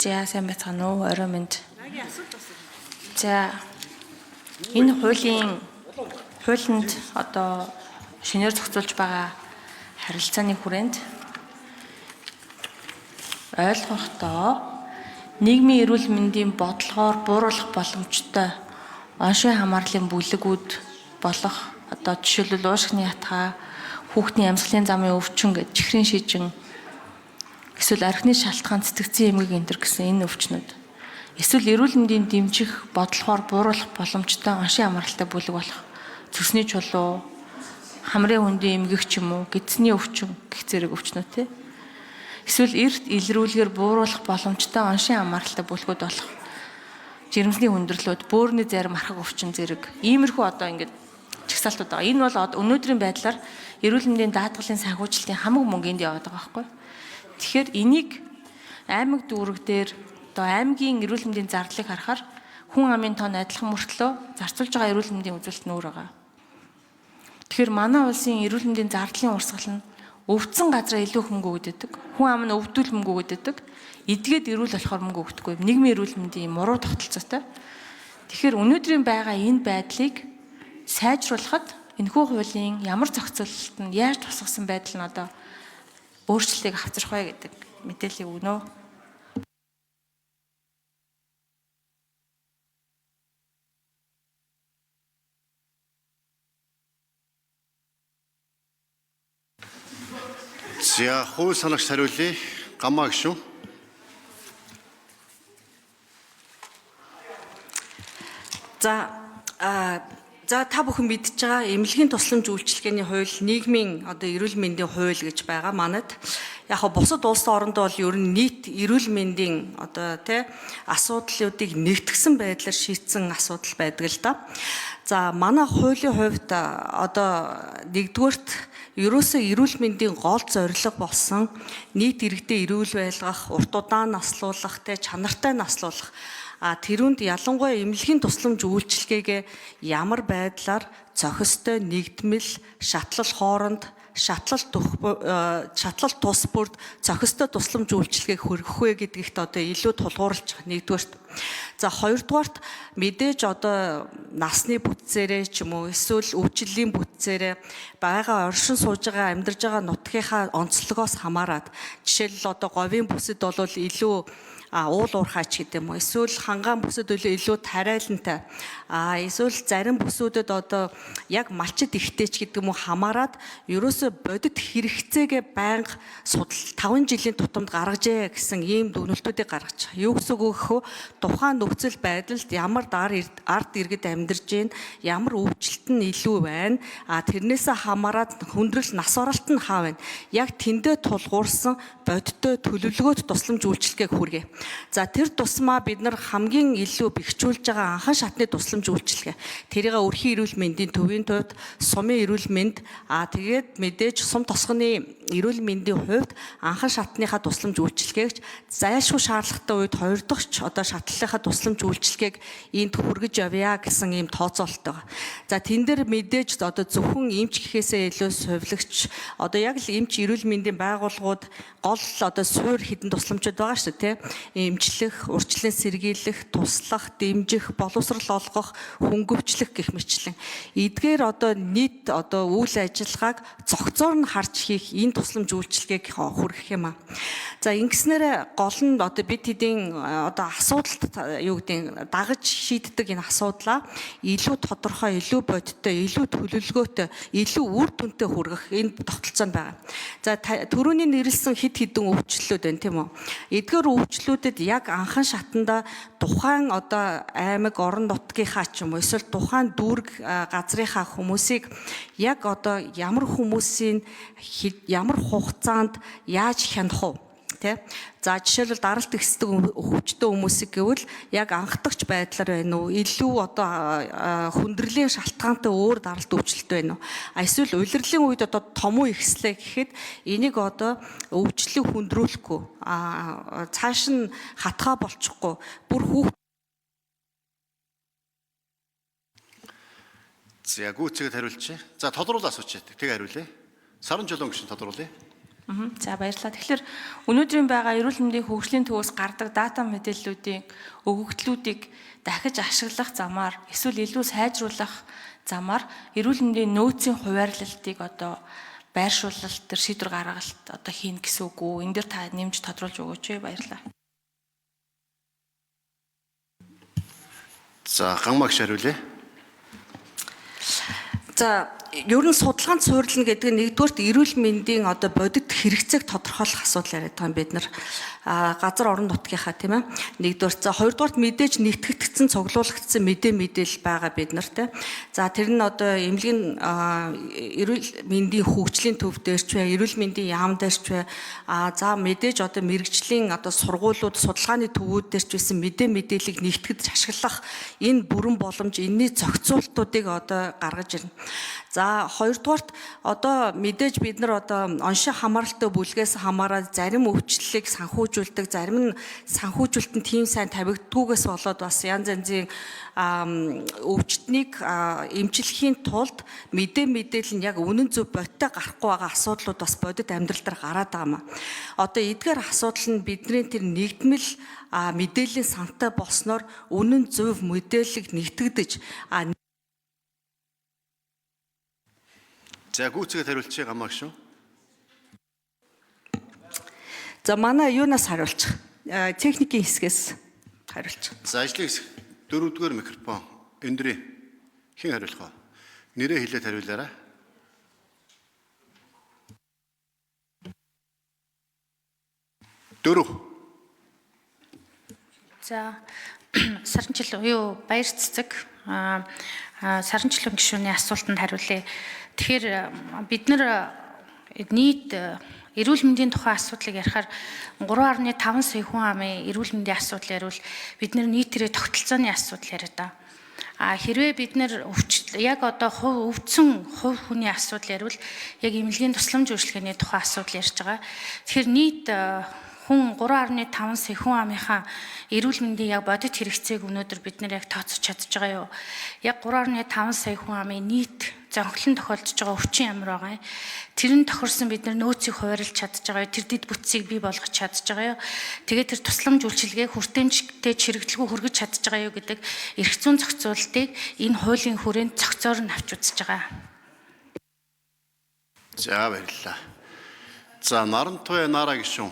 За сайн байцгаана уу? Орой минь. За энэ хуулинд одоо шинээр зохицуулж байгаа харилцааны хүрээнд ойлгохдоо нийгмийн эрүүл мэндийн бодлогоор бууруулах боломжтой оншийн хамаарлын бүлэгүүд болох одоо жишээлбэл уушгины ятгаа, хүүхдийн амьсгалын замын өвчин гэж чихрийн шижин эсвэл архины шалтгаан цэцэгцэн эмгэг энэ гэсэн энэ өвчнүүд эсвэл эрүүл мэндийн дэмжих бодлогоор бууруулах боломжтой оншийн хамааралтай бүлэг болох цөсний чулуу, хамрын хүндийн эмгэг ч юм уу, гидсний өвчин гэх зэрэг өвчнүүд те. Эсвэл эрт илрүүлгээр бууруулах боломжтой оншийн хамааралтай бүлгүүд болох жирэмсний хүндрэлүүд, бөөрийн зарим архаг өвчин зэрэг иймэрхүү одоо ингээд чагсаалтууд байгаа. Энэ бол өнөөдрийн байдлаар эрүүл мэндийн даатгалын санхүүжилтийн хамаг мөнгөнд яваад байгаа байхгүй. Тэгэхээр энийг аймаг дүүрэг дээр одоо аймгийн эрүүл мэндийн зардлыг харахаар хүн амын тоон адилхан мөртлөө зарцуулж байгаа эрүүл мэндийн үзүүлэлт нь өөр байгаа. Тэгэхээр манай улсын эрүүл мэндийн зардлын урсгал нь өвдсөн газараа илүү хөнгө өгдөг. Хүн ам нь өвдөл мөнгө өгдөг. Эдгээд эрүүл болохоор мөнгө өгдөггүй. Нийгмийн эрүүл мэндийн муруу тогтолцоотой. Тэгэхээр өнөөдрийн байгаа энэ байдлыг сайжруулахад энэхүү хуулийн ямар зохицуулалт нь яаж тусгасан байдал нь одоо өөрчлөлтийг авчрах вэ гэдэг мэдээллийг өгнө. За хууль санагч хариулъя. Гамаа гişүн. За та бүхэн мэдж байгаа эмнэлгийн тусламж үйлчилгээний хууль, нийгмийн одоо эрүүл мэндийн хууль гэж байгаа манад. Яг нь бусад улс орондоо бол ер нь нийт эрүүл мэндийн одоо асуудлуудыг нэгтгсэн байдлаар шийдсэн асуудал байдаг л да. За манай хуулийн хувьд одоо нэгдүгээрт ерөөсөө эрүүл мэндийн гол зорилго болсон нийт иргэдэд эрүүл байлгах, урт удаан наслуулах, чанартай наслуулах. Тэрүүнд ялангуяа эмнэлгийн тусламж үйлчилгээгээ ямар байдлаар зохистой нэгдмэл, шатлал хооронд, шатлал тус бүрд зохистой тусламж үйлчилгээг хүргэх вэ гэдэгт одоо илүү тулгуурлаж байгаа нэгдүгээрт. За хоёрдугаарт мэдээж одоо насны бүтцээрээ ч юм уу эсвэл өвчлөлийн бүтцээрээ байгаа оршин сууж байгаа амьдарж байгаа нутгийнхаа онцлогоос хамаарат жишээлбэл одоо говийн бүсэд бол илүү уул уурхайч гэдэг юм уу эсвэл хангаан бүсэд илүү тариалантай эсвэл зарим бүсүүдэд одоо яг малчид ихтэйч гэдэг юм уу хамаарат ерөөсө бодит хэрэгцээгээ байнга судал 5 жилийн тутамд гаргажээ гэсэн ийм дүгнэлтүүдийг гаргаж байгаа. Юу гэсэн үг гэхөө тухайн нөхцөл байдалд ямар ард иргэд амьдарч байна, ямар өвчлөлт нь илүү байна, тэрнээсээ хамаарат хүндрэл нас оролт нь хаа байна. Яг тэндээ тулгуурсан бодиттой төлөвлөгөөт тусламж үйлчилгээг хүргэе. За тэр тусмаа бид нар хамгийн илүү бэхжүүлж байгаа анхан шатны тусламж үйлчилгээ. Тэрийг өрхийн эрүүл мэндийн төвийн төвд сумын эрүүл мэнд тэгээд мэдээж сум тосгоны эрүүл мэндийн хувьд анхан шатныхаа тусламж үйлчилгээгч зайлшгүй шаардлагатай үед хоёр дахь одоо шатлалынхаа тусламж үйлчилгээг энд хүргэж явъя гэсэн ийм тооцоолт байгаа. За тэн дээр мэдээж одоо зөвхөн эмч гэхээсээ илүү сувилагч одоо яг л эмч эрүүл мэндийн байгууллагууд гол одоо суур хідэн тусламжууд байгаа шүү дээ, эмчлэх, урьдчилан сэргийлэх, туслах, дэмжих, боловсрал олгох, хөнгөвчлөх гэх мэтчлэн эдгээр одоо нийт одоо үйл ажиллагааг цогцоор нь харж хийх энэ тусламж үйлчилгээг хүргэх юм аа. За ингэснээр гол нь одоо бид хэдийн одоо асуудалт юу гэдэг дагаж шийддэг энэ асуудлаа илүү тодорхой, илүү бодиттой, илүү төлөвлөгөөтэй, илүү үр дүнтэй хүргэх энэ тогтолцоонд байгаа. За түрүүний нэрлсэн хэд хэдэн өвчлөлүүд байна тийм үү? Эдгээр өвчлөлүүдэд яг анхан шатанда тухайн одоо аймаг орон нутгийнхаа ч юм уу эсвэл тухайн дүүрэг газрынхаа хүмүүсийг яг одоо ямар хүмүүсийн ямар хугацаанд яаж хянах вэ? За жишээлбэл даралт ихсдэг хөвчтэй хүмүүсийг гэвэл яг анхдагч байдлаар байна уу? Илүү одоо хүндрэлийн шалтгаантай өөр даралт өвчлөлт байна уу? Эсвэл улирлын үед одоо том уу ихслээ гэхэд энийг одоо өвчлөлийг хүндрүүлэхгүй цааш нь хатгаа болчихгүй бүр хүүхд. За гүйцэтгэд хариулчих. За тодруулаа асуучих. Тэг хариулъя. Саран жолон гүшин тодруулъя. За баярлалаа. Тэгэхээр өнөөдрийн байгаа эрүүл мэндийн хөгжлийн төвөөс гардаг дата мэдээллүүдийн өгөгдлүүдийг дахиж ашиглах замаар эсвэл илүү сайжруулах замаар эрүүл мэндийн нөөцийн хуваарлалтыг одоо байршуулалт төр шийдвэр гаргалт одоо хийн гэсэн үг үү? Энд дэр та нэмж тодруулж өгөөч. Баярлалаа. За гаммагш хариулъя. За ер нь судалгаанд суурилна гэдэг нь нэгдүгээрт эрүүл мэндийн одоо бодит хэрэгцээг тодорхойлох асуудал яриад байгаа юм бид нар газар орон нутгийнхаа тийм ээ нэгдүгээрт за хоёрдугаарт мэдээж нэгтгэгдсэн цуглуулгдсан мэдээлэл байгаа бид нар тийм за тэр нь одоо эмнэлгийн эрүүл мэндийн хөгжлийн төв дээр ч бай эрүүл мэндийн яам дээр ч бай за мэдээж одоо мэрэгжлийн одоо сургуулиуд судалгааны төвүүд дээр ч байсан мэдээллийг нэгтгэж ашиглах энэ бүрэн боломж энэний зохицуултуудыг одоо гаргаж ирнэ. За хоёрдугаарт одоо мэдээж бид нар одоо оншин хамааралтай бүлгээс хамаараад зарим өвчлөлийг санхүүжүүлдэг, зарим нь санхүүжүүлэлт нь тийм сайн тавигддгүйгээс болоод бас янз янзын өвчтнийг эмчлэхийн тулд мэдээлэл нь яг үнэн зөв бодтой гарахгүй байгаа асуудлууд бас бодит амьдрал дээр гараад байгаа юм. Одоо эдгээр асуудал нь бидний тэр нэгдмэл мэдээллийн сантай болсноор үнэн зөв мэдээлэл нэгтгэдэж За гүйцэтгэд хариулчих гаммагш шүү. За манай юунаас хариулчих? Техникийн хэсгээс хариулчих. За ажлын хэсэг 4-р микрофон өндрий. Хэн хариулах вэ? Нэрээ хэлээд хариулаарай. Дөрөв. За саранчил юу баяр цэцэг саранчлон гишүүний асуултанд хариулъя. Тэгэхээр бид нар нийт эрүүл мэндийн тухай асуудлыг ярихаар 3.5 сая хүн амын эрүүл мэндийн асуудал ярил бид нар нийтээрээ тогтолцооны асуудал яриад байгаа. Хэрвээ бид нар яг одоо өвдсөн хувь хүний асуудал ярил яг эмнэлгийн тусламж үйлчилгээний тухай асуудал ярьж байгаа. Тэгэхээр нийт хүн 3.5 сая хүн амынхаа эрүүл мэндийн яг бодит хэрэгцээг өнөөдөр бид нар яг тооцож чадж байгаа юу? Яг 3.5 сая хүн амын нийт зөнхлөн тохиолдож байгаа өвчин ямар байгаа юм? Тэр нь тохирсон бид нар нөөцийг хуваарлж чадж байгаа юу? Тэр дэд бүтцийг бий болгож чадж байгаа юу? Тэгээд тэр тусламж үйлчилгээг хүртээмжтэй чирэгдэлгүй хүргэж чадж байгаа юу гэдэг эрх зүйн зохицуултыг энэ хуулийн хүрээнд зохицоор нь авч үзэж байгаа. За баярлалаа. За Нарантой Нара гишүүн